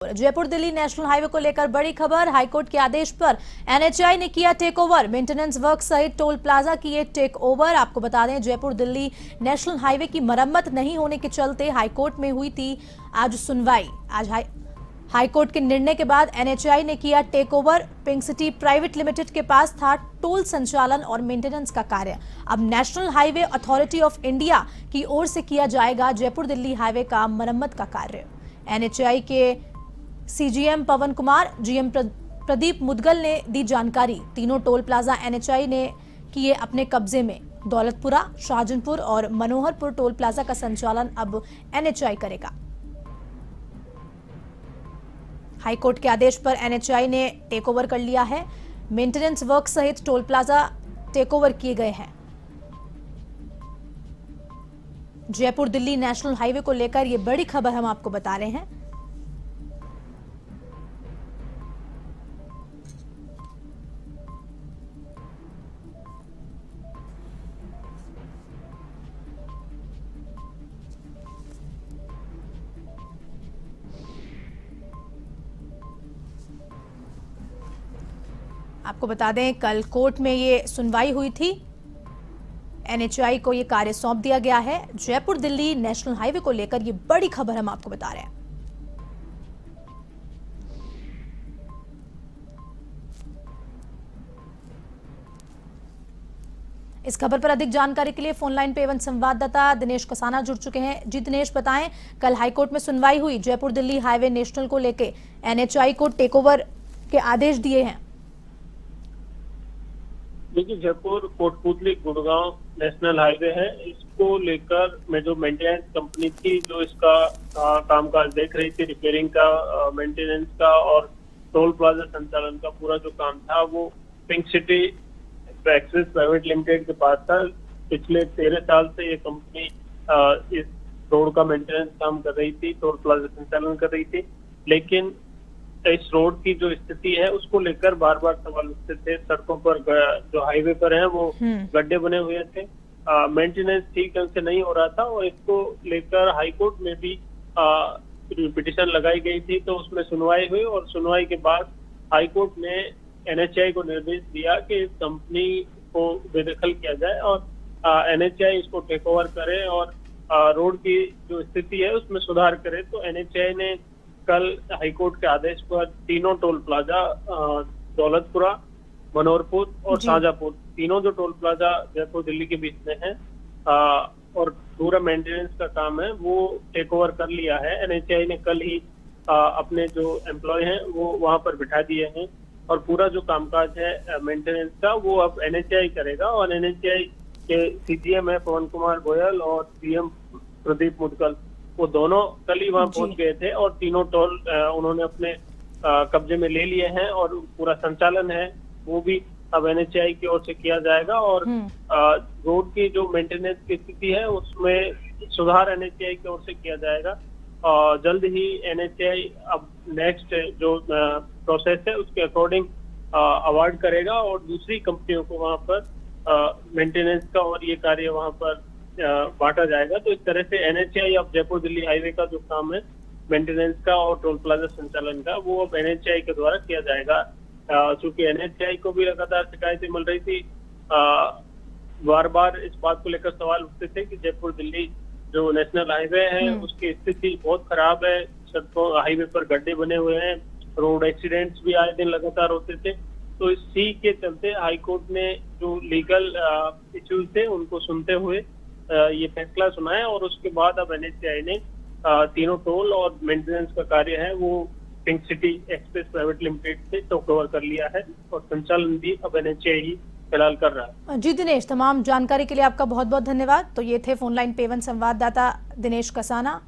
Jaipur Delhi national highway को लेकर बड़ी खबर। हाईकोर्ट के आदेश पर एनएचएआई ने किया टेक ओवर। मेंटेनेंस वर्क सहित टोल प्लाजा किए टेक ओवर। आपको बता दें, जयपुर दिल्ली नेशनल हाईवे की मरम्मत नहीं होने के चलते हाईकोर्ट में हुई थी आज सुनवाई। आज हाईकोर्ट के निर्णय के बाद एनएचएआई ने किया take over. Pink city private limited के पास था टोल संचालन और मेंटेनेंस का कार्य। अब national highway authority of India की ओर से किया जाएगा जयपुर दिल्ली हाईवे का मरम्मत का कार्य। एनएचएआई के सीजीएम पवन कुमार, जीएम प्रदीप मुदगल ने दी जानकारी। तीनों टोल प्लाजा एनएचएआई ने किए अपने कब्जे में। दौलतपुरा, शाहजहांपुर और मनोहरपुर टोल प्लाजा का संचालन अब एनएचएआई करेगा। हाईकोर्ट के आदेश पर एनएचएआई ने टेक ओवर कर लिया है। मेंटेनेंस वर्क सहित टोल प्लाजा टेक ओवर किए गए हैं। जयपुर दिल्ली नेशनल हाईवे को लेकर यह बड़ी खबर हम आपको बता रहे हैं। आपको बता दें, कल कोर्ट में ये सुनवाई हुई थी। एनएचएआई को ये कार्य सौंप दिया गया है। जयपुर दिल्ली नेशनल हाईवे को लेकर ये बड़ी खबर हम आपको बता रहे हैं। इस खबर पर अधिक जानकारी के लिए फोन लाइन पे एवं संवाददाता दिनेश कसाना जुड़ चुके हैं। जी दिनेश, बताएं, कल हाईकोर्ट में सुनवाई हुई जयपुर दिल्ली हाईवे नेशनल को लेकर। एनएचएआई को टेक ओवर के आदेश दिए हैं। देखिए, जयपुर कोटपुतली गुड़गांव नेशनल हाईवे है। इसको लेकर मैं जो मेंटेनेंस कंपनी थी जो इसका कामकाज देख रही थी, रिपेयरिंग का, मेंटेनेंस का और टोल प्लाजा संचालन का पूरा जो काम था वो pink city access private limited के पास था। पिछले 13 साल से ये कंपनी इस रोड का मेंटेनेंस काम कर रही थी, टोल प्लाजा संचालन कर रही थी। लेकिन इस रोड की जो स्थिति है उसको लेकर बार बार सवाल उठते थे। सड़कों पर जो हाईवे पर है वो गड्ढे बने हुए थे, मेंटेनेंस ठीक ढंग से नहीं हो रहा था और इसको लेकर हाईकोर्ट में भी पिटीशन लगाई गई थी। तो उसमें सुनवाई हुई और सुनवाई के बाद हाईकोर्ट ने एनएचएआई को निर्देश दिया कि इस कंपनी को बेदखल किया जाए और एनएचएआई इसको टेक ओवर करे और रोड की जो स्थिति है उसमें सुधार करे। तो एनएचएआई ने कल हाईकोर्ट के आदेश पर तीनों टोल प्लाजा, दौलतपुरा, मनोहरपुर और शाहजहांपुर, तीनों जो टोल प्लाजा जयपुर दिल्ली के बीच में है और पूरा मेंटेनेंस का काम है वो टेक ओवर कर लिया है। एनएचएआई ने कल ही अपने जो एम्प्लॉय हैं वो वहां पर बिठा दिए हैं और पूरा जो कामकाज है मेंटेनेंस का वो अब एनएचएआई करेगा। और एनएचएआई के सीजीएम है पवन कुमार गोयल और सीएम प्रदीप मुदगल, वो दोनों कल ही वहां पहुंच गए थे और तीनों टोल उन्होंने अपने कब्जे में ले लिए हैं और पूरा संचालन है वो भी अब एनएचएआई की ओर से किया जाएगा। और रोड की जो मेंटेनेंस की स्थिति है उसमें सुधार एनएचएआई की ओर से किया जाएगा। जल्द ही एनएचएआई अब नेक्स्ट जो प्रोसेस है उसके अकॉर्डिंग अवार्ड करेगा और दूसरी कंपनियों को वहां पर मेंटेनेंस का और ये कार्य वहां पर बांटा जाएगा। तो इस तरह से एनएचएआई अब जयपुर दिल्ली हाईवे का जो काम है मेंटेनेंस का और टोल प्लाजा संचालन का वो अब एनएचएआई के द्वारा किया जाएगा। चूंकि एनएचएआई को भी लगातार शिकायतें मिल रही थी, बार बार इस बात को लेकर सवाल उठते थे कि जयपुर दिल्ली जो नेशनल हाईवे है उसकी स्थिति बहुत खराब है। सड़कों हाईवे पर गड्ढे बने हुए हैं, रोड एक्सीडेंट्स भी आए दिन लगातार होते थे। तो इसी के चलते हाईकोर्ट ने जो लीगल इश्यूज थे उनको सुनते हुए ये फैसला सुनाया और उसके बाद अब एनएचएआई ने तीनों टोल और मेंटेनेंस का कार्य है वो pink city express private limited से टेक ओवर कर लिया है और संचालन भी अब एनएचएआई ही फिलहाल कर रहा है। जी दिनेश, तमाम जानकारी के लिए आपका बहुत बहुत धन्यवाद। तो ये थे फोन लाइन पे संवाददाता दिनेश कसाना।